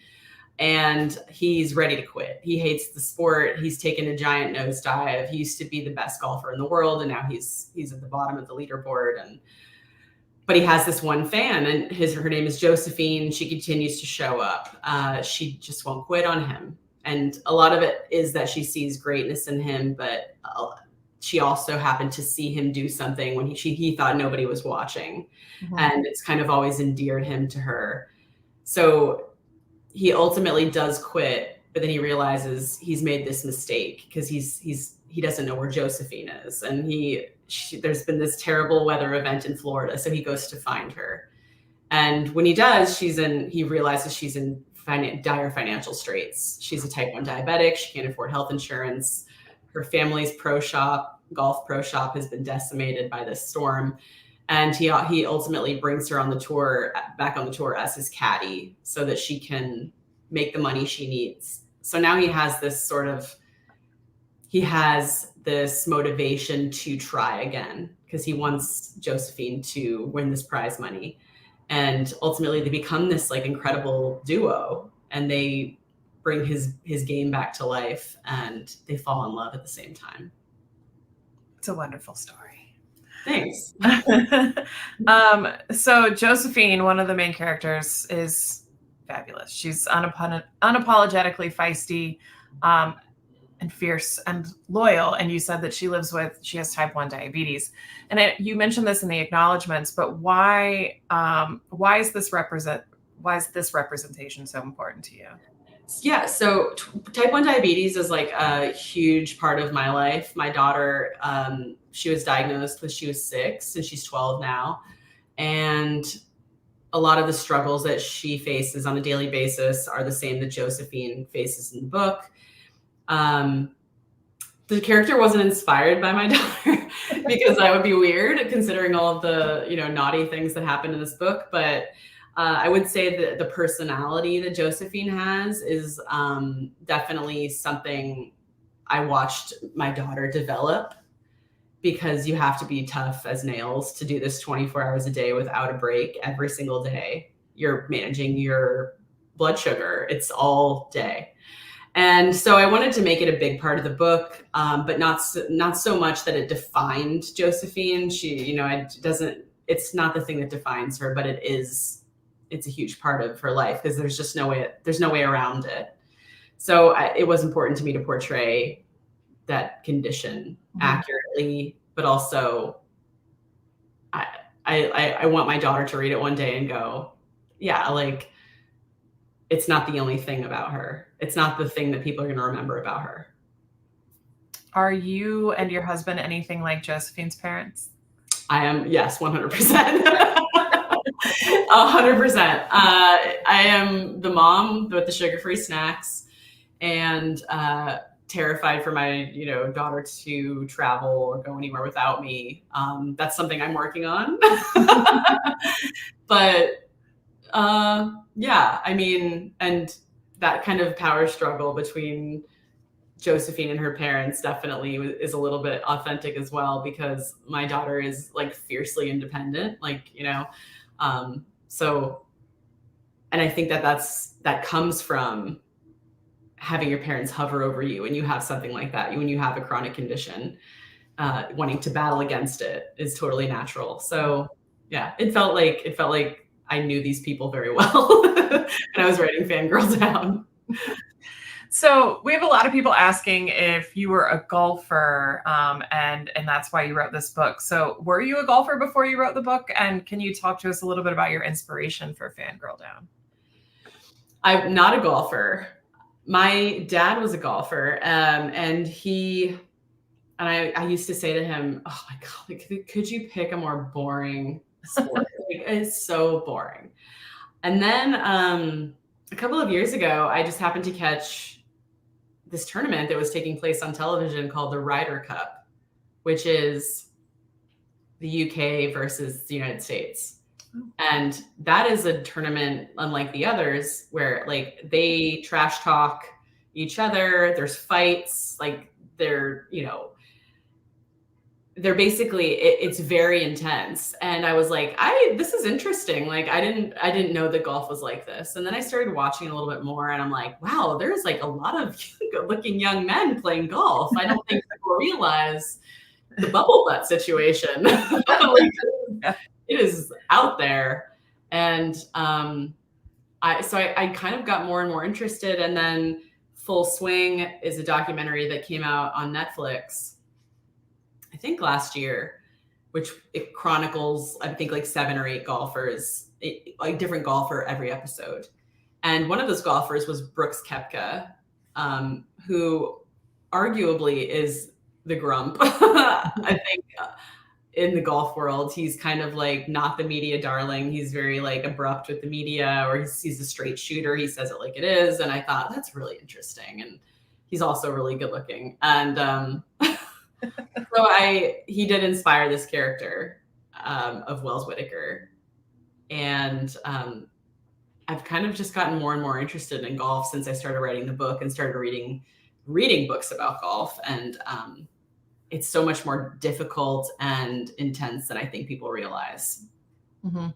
[SPEAKER 2] And he's ready to quit. He hates the sport. He's taken a giant nosedive. He used to be the best golfer in the world, and now he's at the bottom of the leaderboard. But he has this one fan, and her name is Josephine. She continues to show up. She just won't quit on him. And a lot of it is that she sees greatness in him, but she also happened to see him do something when he thought nobody was watching, and it's kind of always endeared him to her. So he ultimately does quit, but then he realizes he's made this mistake because he doesn't know where Josephine is, and there's been this terrible weather event in Florida, so he goes to find her. And when he does, he realizes she's in dire financial straits. She's a type 1 diabetic. She can't afford health insurance. Her family's golf pro shop has been decimated by this storm. And he ultimately brings her back on the tour as his caddy so that she can make the money she needs. So now he has this motivation to try again because he wants Josephine to win this prize money. And ultimately they become this like incredible duo, and they bring his game back to life, and they fall in love at the same time.
[SPEAKER 1] It's a wonderful story.
[SPEAKER 2] Thanks.
[SPEAKER 1] So Josephine, one of the main characters, is fabulous. She's unapologetically feisty, and fierce and loyal. And you said that she has type 1 diabetes. And you mentioned this in the acknowledgments, but why is this representation so important to you?
[SPEAKER 2] Yeah, so type 1 diabetes is like a huge part of my life. My daughter, she was diagnosed when she was 6, and she's 12 now. And a lot of the struggles that she faces on a daily basis are the same that Josephine faces in the book. The character wasn't inspired by my daughter because that would be weird considering all of the, naughty things that happened in this book. But I would say that the personality that Josephine has is definitely something I watched my daughter develop, because you have to be tough as nails to do this 24 hours a day without a break every single day. You're managing your blood sugar. It's all day. And so I wanted to make it a big part of the book, but not so much that it defined Josephine. She, it's not the thing that defines her, but it's a huge part of her life because there's no way around it. So it was important to me to portray that condition accurately, but also I I want my daughter to read it one day and go, yeah, like, it's not the only thing about her. It's not the thing that people are going to remember about her.
[SPEAKER 1] Are you and your husband anything like Josephine's parents?
[SPEAKER 2] I am, yes, 100%. 100%. I am the mom with the sugar-free snacks and terrified for my, daughter to travel or go anywhere without me. That's something I'm working on. But yeah, I mean, and that kind of power struggle between Josephine and her parents definitely is a little bit authentic as well, because my daughter is like fiercely independent, so, and I think that comes from having your parents hover over you when you have something like that, when you have a chronic condition, wanting to battle against it is totally natural. So yeah, it felt like I knew these people very well and I was writing Fangirl Down.
[SPEAKER 1] So we have a lot of people asking if you were a golfer, and that's why you wrote this book. So were you a golfer before you wrote the book? And can you talk to us a little bit about your inspiration for Fangirl Down?
[SPEAKER 2] I'm not a golfer. My dad was a golfer, and I used to say to him, "Oh my God, like, could you pick a more boring sport? Like, it's so boring." And then a couple of years ago, I just happened to catch this tournament that was taking place on television called the Ryder Cup, which is the UK versus the United States. And that is a tournament unlike the others where like they trash talk each other. There's fights, like they're basically, it's very intense. And I was like, this is interesting. Like I didn't know that golf was like this. And then I started watching a little bit more and I'm like, wow, there's like a lot of good looking young men playing golf. I don't think people realize the bubble butt situation. Like, it is out there. And I kind of got more and more interested. And then Full Swing is a documentary that came out on Netflix, I think last year, which it chronicles, I think like 7 or 8 golfers, like different golfer every episode. And one of those golfers was Brooks Koepka, who arguably is the grump. I think in the golf world, he's kind of like not the media darling. He's very like abrupt with the media, or he's a straight shooter. He says it like it is. And I thought that's really interesting. And he's also really good looking. And so he did inspire this character of Wells Whitaker. And I've kind of just gotten more and more interested in golf since I started writing the book and started reading books about golf. And it's so much more difficult and intense than I think people realize.
[SPEAKER 1] Mm-hmm.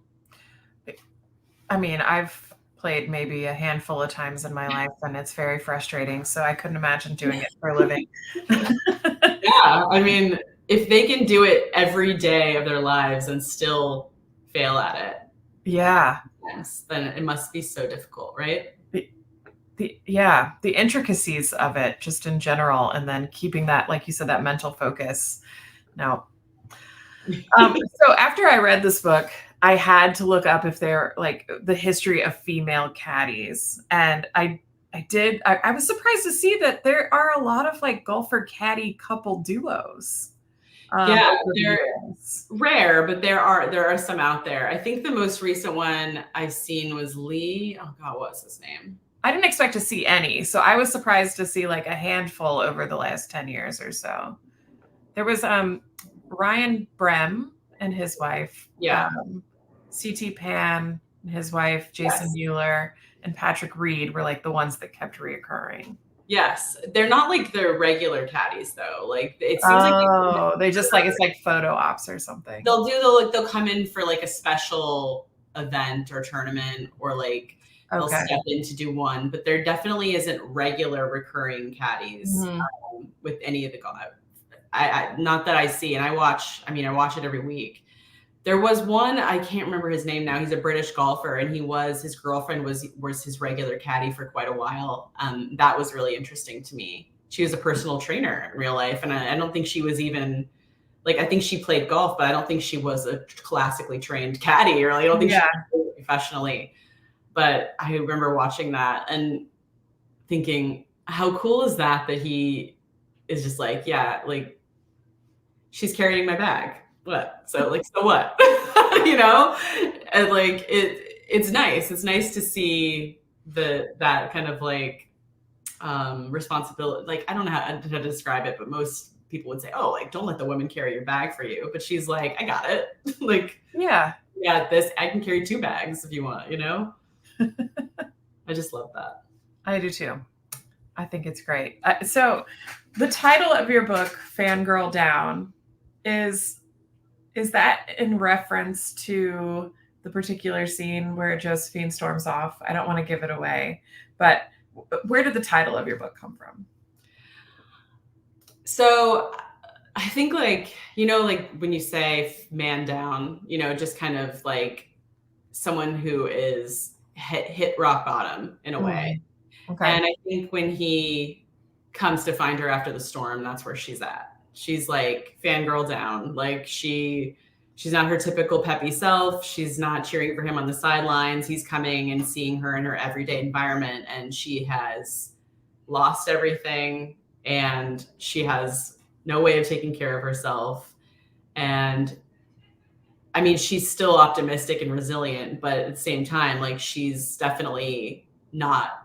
[SPEAKER 1] I mean, I've played maybe a handful of times in my life and it's very frustrating. So I couldn't imagine doing it for a living.
[SPEAKER 2] Yeah. I mean, if they can do it every day of their lives and still fail at it.
[SPEAKER 1] Yeah.
[SPEAKER 2] Yes, then it must be so difficult, right?
[SPEAKER 1] The intricacies of it just in general, and then keeping that, like you said, that mental focus. Now, so after I read this book, I had to look up if they're like the history of female caddies, and I did. I was surprised to see that there are a lot of like golfer caddy couple duos.
[SPEAKER 2] Yeah, they're rare, but there are some out there. I think the most recent one I've seen was Lee. Oh God, what was his name?
[SPEAKER 1] I didn't expect to see any, so I was surprised to see like a handful over the last 10 years or so. There was Ryan Brem and his wife.
[SPEAKER 2] Yeah.
[SPEAKER 1] C.T. Pan and his wife, Jason Mueller, and Patrick Reed were like the ones that kept reoccurring.
[SPEAKER 2] Yes, they're not like the regular caddies though. Like it seems
[SPEAKER 1] like they just like it's like photo ops or something.
[SPEAKER 2] They'll come in for like a special event or tournament, or like they'll step in to do one, but there definitely isn't regular recurring caddies with any of the golf. I not that I see, and I watch it every week. There was one, I can't remember his name now. He's a British golfer, and his girlfriend was his regular caddy for quite a while. That was really interesting to me. She was a personal trainer in real life, and I don't think she was even like, I think she played golf, but I don't think she was a classically trained caddy, or like, I don't think she played professionally. But I remember watching that and thinking, how cool is that he is just like, yeah, like, she's carrying my bag. What? So like, so what? You know? And like, it's nice. It's nice to see that kind of like responsibility. Like, I don't know how to describe it, but most people would say, oh, like, don't let the woman carry your bag for you. But she's like, I got it. Like, yeah, this, I can carry 2 bags if you want, you know? I just love that.
[SPEAKER 1] I do too. I think it's great. So the title of your book, Fangirl Down, is that in reference to the particular scene where Josephine storms off? I don't want to give it away, but where did the title of your book come from?
[SPEAKER 2] So I think, like, you know, like when you say man down, you know, just kind of like someone who is hit rock bottom in a way. Okay. And I think when he comes to find her after the storm, that's where she's at. She's like fangirl down. Like, she's not her typical peppy self. She's not cheering for him on the sidelines. He's coming and seeing her in her everyday environment, and she has lost everything, and she has no way of taking care of herself. And I mean, she's still optimistic and resilient, but at the same time, like, she's definitely not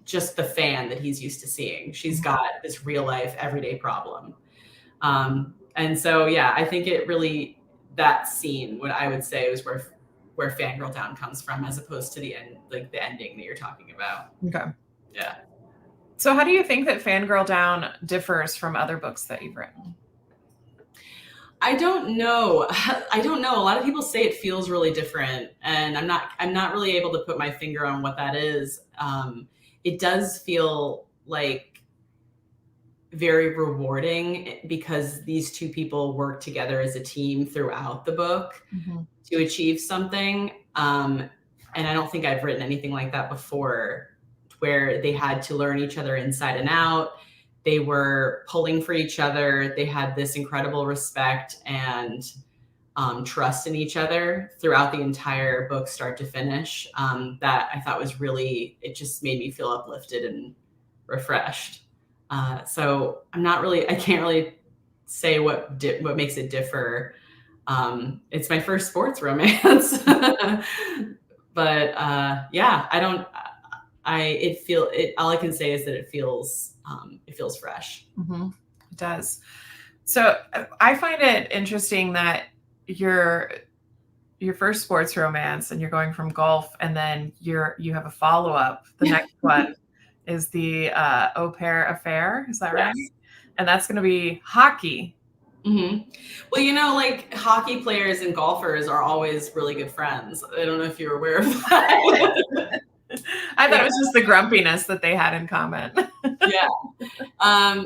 [SPEAKER 2] just the fan that he's used to seeing. She's got this real life, everyday problem. And so, yeah, I think it really, that scene, what I would say is where Fangirl Down comes from, as opposed to the end, like the ending that you're talking about. Okay. Yeah.
[SPEAKER 1] So how do you think that Fangirl Down differs from other books that you've written?
[SPEAKER 2] I don't know. A lot of people say it feels really different, and I'm not really able to put my finger on what that is. It does feel like very rewarding because these two people work together as a team throughout the book to achieve something. And I don't think I've written anything like that before, where they had to learn each other inside and out. They were pulling for each other. They had this incredible respect and trust in each other throughout the entire book, start to finish. That I thought was really, it just made me feel uplifted and refreshed. So I can't really say what makes it differ. It's my first sports romance, but yeah, all I can say is that it feels fresh.
[SPEAKER 1] Mm-hmm. It does. So I find it interesting that your first sports romance, and you're going from golf, and then you have a follow-up. The next one is the Au Pair Affair. Is that right? Yes. And that's going to be hockey.
[SPEAKER 2] Mm-hmm. Well, you know, like, hockey players and golfers are always really good friends. I don't know if you're aware of that.
[SPEAKER 1] I thought it was just the grumpiness that they had in common.
[SPEAKER 2] Yeah.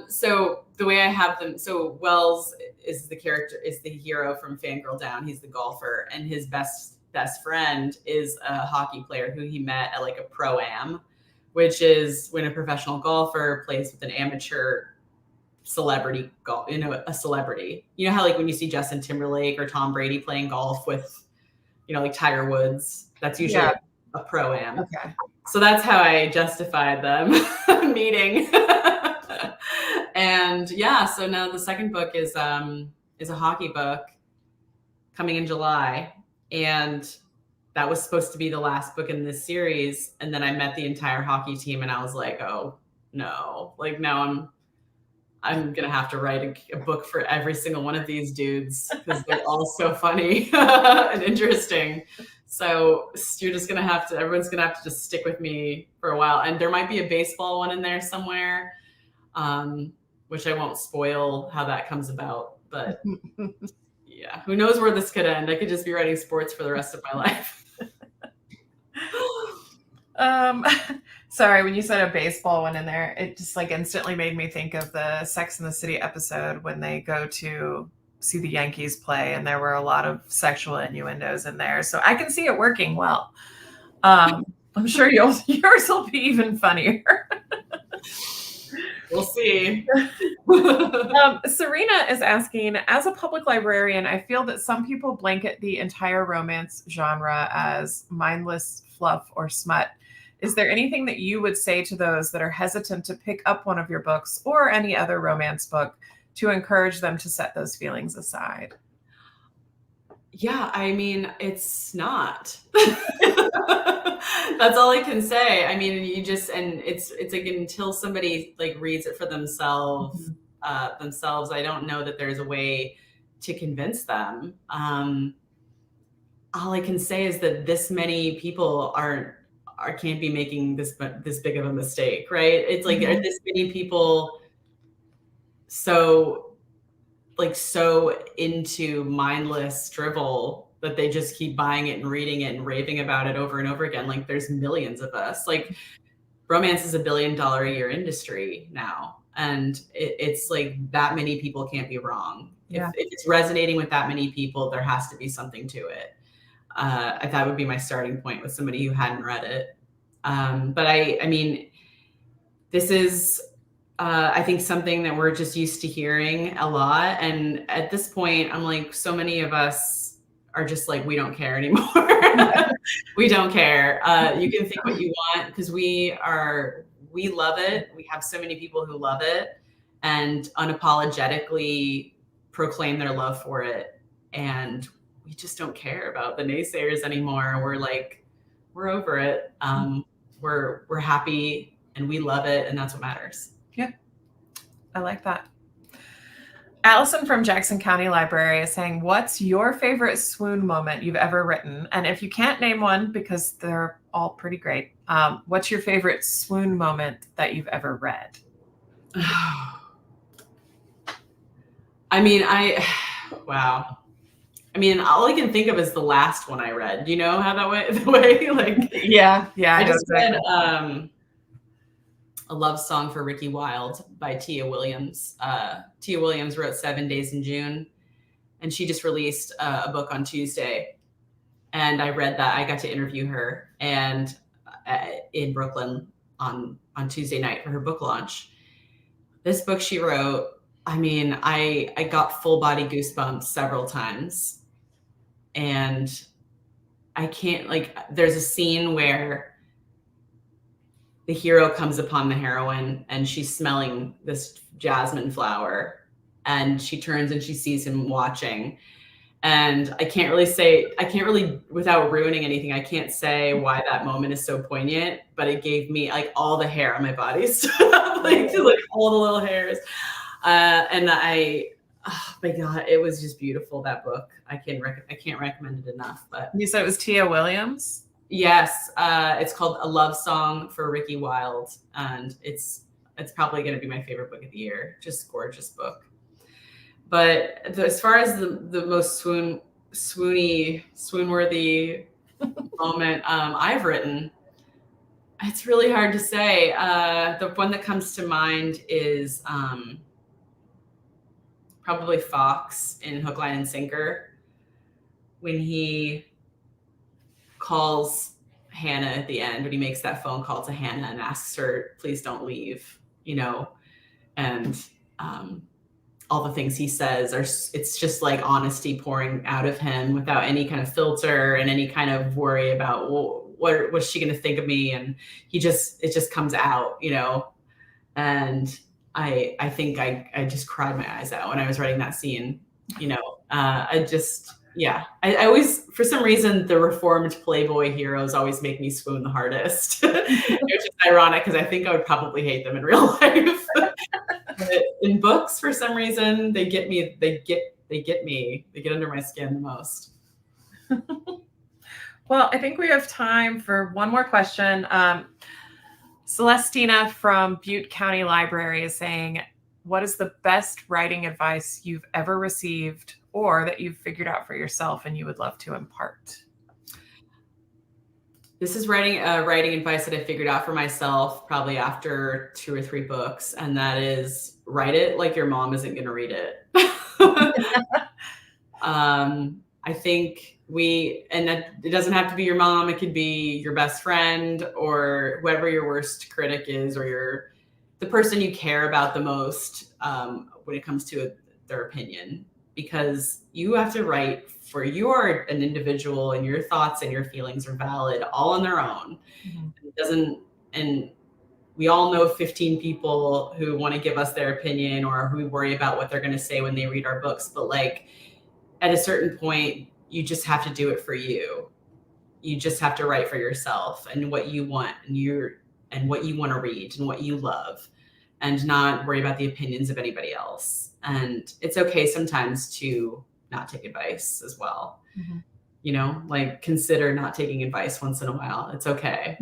[SPEAKER 2] So the way I have them, so Wells is the hero from Fangirl Down. He's the golfer, and his best friend is a hockey player who he met at like a pro-am, which is when a professional golfer plays with an amateur celebrity golf, a celebrity. You know how, like, when you see Justin Timberlake or Tom Brady playing golf with, like Tiger Woods, that's usually a pro-am. Okay. So that's how I justified them meeting. And yeah, so now the second book is a hockey book coming in July. And that was supposed to be the last book in this series. And then I met the entire hockey team, and I was like, oh no, like, now I'm going to have to write a book for every single one of these dudes, because they're all so funny and interesting. So everyone's going to have to just stick with me for a while. And there might be a baseball one in there somewhere, which I won't spoil how that comes about. But yeah, who knows where this could end? I could just be writing sports for the rest of my life.
[SPEAKER 1] Sorry, when you said a baseball one in there, it just like instantly made me think of the Sex and the City episode when they go to see the Yankees play, and there were a lot of sexual innuendos in there. So I can see it working well. I'm sure yours will be even funnier.
[SPEAKER 2] We'll see.
[SPEAKER 1] Serena is asking, as a public librarian, I feel that some people blanket the entire romance genre as mindless fluff or smut. Is there anything that you would say to those that are hesitant to pick up one of your books or any other romance book to encourage them to set those feelings aside?
[SPEAKER 2] Yeah, I mean, it's not. That's all I can say. I mean, you just, and it's like until somebody like reads it for themselves, I don't know that there's a way to convince them. All I can say is that this many people can't be making this big of a mistake, right? It's like, are this many people so into mindless drivel that they just keep buying it and reading it and raving about it over and over again? Like, there's millions of us. Like, romance is $1 billion a year industry now, and it's like that many people can't be wrong.
[SPEAKER 1] Yeah.
[SPEAKER 2] If it's resonating with that many people, there has to be something to it. That would be my starting point with somebody who hadn't read it. But I mean, this is, I think, something that we're just used to hearing a lot. And at this point, I'm like, so many of us are just like, we don't care anymore. We don't care. You can think what you want, because we love it. We have so many people who love it and unapologetically proclaim their love for it. And we just don't care about the naysayers anymore. We're like, we're over it. We're happy and we love it. And that's what matters.
[SPEAKER 1] Yeah, I like that. Allison from Jackson County Library is saying, what's your favorite swoon moment you've ever written? And if you can't name one, because they're all pretty great, what's your favorite swoon moment that you've ever read?
[SPEAKER 2] I mean, wow. I mean, all I can think of is the last one I read. Do you know how that went? The way, like,
[SPEAKER 1] yeah.
[SPEAKER 2] I just read A Love Song for Ricky Wilde by Tia Williams. Tia Williams wrote 7 Days in June, and she just released a book on Tuesday. And I read that. I got to interview her and in Brooklyn on Tuesday night for her book launch. This book she wrote, I mean, I got full body goosebumps several times. And I can't, like, there's a scene where the hero comes upon the heroine and she's smelling this jasmine flower, and she turns and she sees him watching. And I can't really, without ruining anything, I can't say why that moment is so poignant, but it gave me, like, all the hair on my body stood up, like all the little hairs. And oh my God, it was just beautiful, that book. I can't recommend it enough. But
[SPEAKER 1] you said it was Tia Williams?
[SPEAKER 2] Yes. It's called A Love Song for Ricky Wilde. And it's probably going to be my favorite book of the year. Just gorgeous book. But as far as the most swoon-worthy moment I've written, it's really hard to say. The one that comes to mind is probably Fox in Hook, Line, and Sinker, when he calls Hannah at the end, when he makes that phone call to Hannah and asks her, please don't leave, and all the things he says it's just like honesty pouring out of him without any kind of filter and any kind of worry about, well, what's she going to think of me? And it just comes out, and I think I just cried my eyes out when I was writing that scene. I always, for some reason, the reformed Playboy heroes always make me swoon the hardest, which is ironic because I think I would probably hate them in real life. But in books, for some reason, they get me. They get under my skin the most.
[SPEAKER 1] Well, I think we have time for one more question. Celestina from Butte County Library is saying, what is the best writing advice you've ever received or that you've figured out for yourself and you would love to impart?
[SPEAKER 2] This is writing advice that I figured out for myself probably after 2 or 3 books, and that is, write it like your mom isn't going to read it. I think and that it doesn't have to be your mom. It could be your best friend or whoever your worst critic is, or the person you care about the most when it comes to their opinion, because you have to write for you're an individual and your thoughts and your feelings are valid all on their own. It doesn't, and we all know 15 people who want to give us their opinion or who worry about what they're going to say when they read our books. But like at a certain point, you just have to do it for you. You just have to write for yourself and what you want and what you want to read and what you love, and not worry about the opinions of anybody else. And it's okay sometimes to not take advice as well. You know, like consider not taking advice once in a while. It's okay.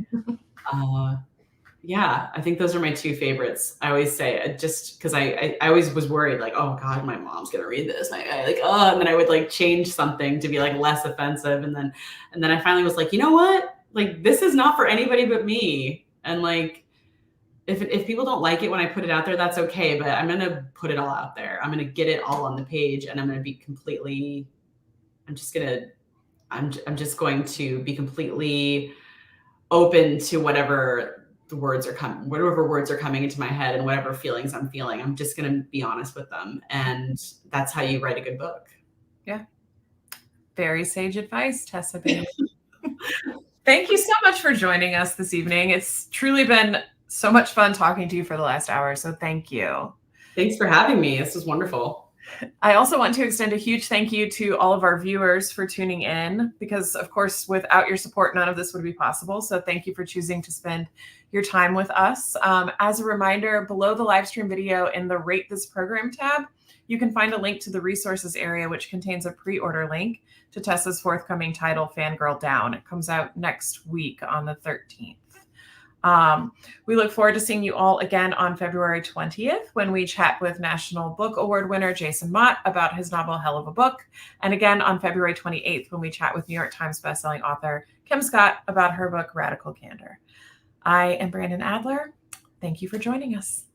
[SPEAKER 2] Yeah, I think those are my two favorites. I always say, just because I always was worried, like, oh God, my mom's gonna read this. And and then I would like change something to be like less offensive. And then I finally was like, you know what? Like, this is not for anybody but me. And like, if people don't like it when I put it out there, that's okay. But I'm gonna put it all out there. I'm gonna get it all on the page, and I'm just going to be completely open to whatever words are coming into my head and whatever feelings I'm feeling. I'm just going to be honest with them. And that's how you write a good book.
[SPEAKER 1] Yeah. Very sage advice, Tessa Bailey. Thank you so much for joining us this evening. It's truly been so much fun talking to you for the last hour. So thank you.
[SPEAKER 2] Thanks for having me. This was wonderful.
[SPEAKER 1] I also want to extend a huge thank you to all of our viewers for tuning in, because of course, without your support, none of this would be possible. So thank you for choosing to spend your time with us. As a reminder, below the live stream video in the Rate This Program tab, you can find a link to the resources area, which contains a pre-order link to Tessa's forthcoming title, Fangirl Down. It comes out next week on the 13th. We look forward to seeing you all again on February 20th when we chat with National Book Award winner Jason Mott about his novel Hell of a Book, and again on February 28th when we chat with New York Times bestselling author Kim Scott about her book Radical Candor. I am Brandon Adler. Thank you for joining us.